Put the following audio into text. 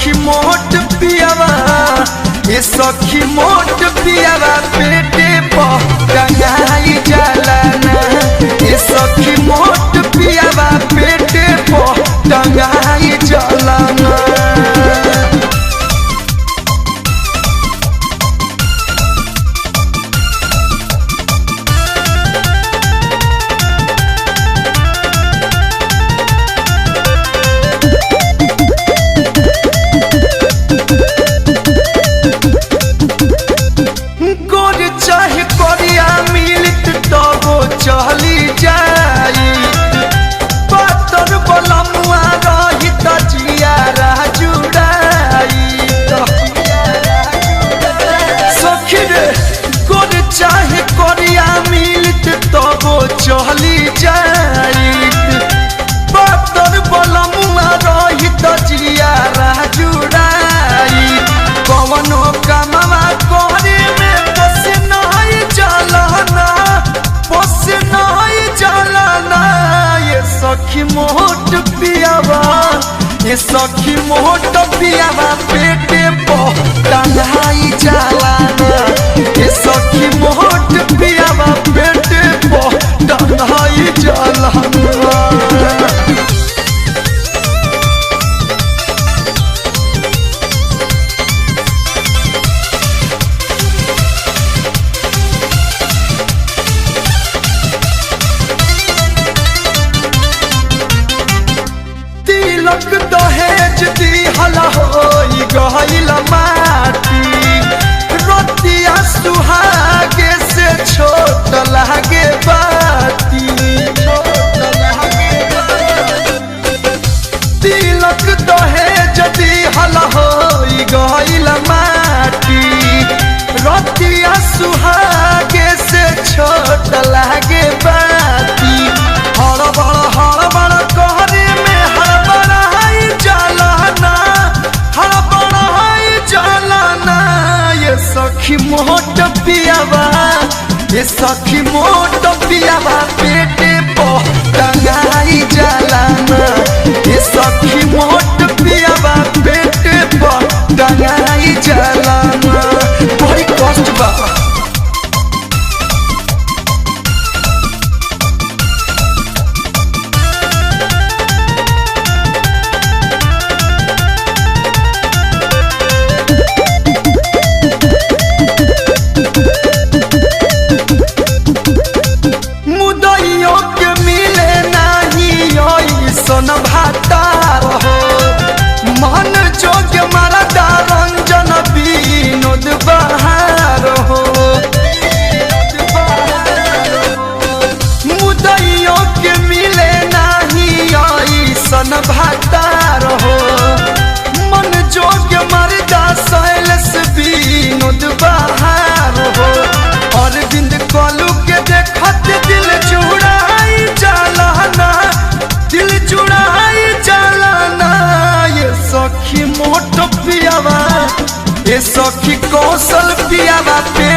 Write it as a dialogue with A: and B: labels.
A: सखी मोट पियावा, ये सखी मोट पियावा पेटे पर टंगाई जलाना। ये सखी मोट पियावा पेटे पर टंगाई जलाना। चाहे करिया मिलित तबो चली जाई, पातर बलमुआ रही त जियारा जुड़ाई। सखी रे गोर चाहे करिया मिलित तबो चली जाई, पातर बलमुआ रही त जियारा जुड़ाई। कवनो कामवा करे में सखी मोट पियावा, ये सखी मोट पियावा पेटे पर टंगाई जलाना। ये सखी मोट पियावा पेटे पर टंगाई जलाना। तिलक दहेज दिहला होई गइल माटी, रतिया सुहागे से छोट लागे बाती। तिलक दहेज दिहला होई गइल माटी, रतिया सुहागे से छोट लागे बाती। हड़बड़ कहरे में हड़बड़ाई जलाना, हड़बड़ाई जलाना। ये सखी मोट पियावा, ये सखी मोट पियावा पेटे पर टंगाई जलाना। ये सखी मोट पियावा पेटे पर टंगाई जलाना। बड़ी कष्ट बा। भातार हो मन जोग मरदा रंजन विनोद बहार हो। मुदैयों के मिले नहीं ऐसन भातार हो, मन जोग मरदा शैलेश विनोद बहार हो। अरविंद कलू के देखत दिल जुड़ाई जलाना, दिल जुड़ाई जलाना। ये सखी मोट पियावा, ये सखी कौशल पियावा पे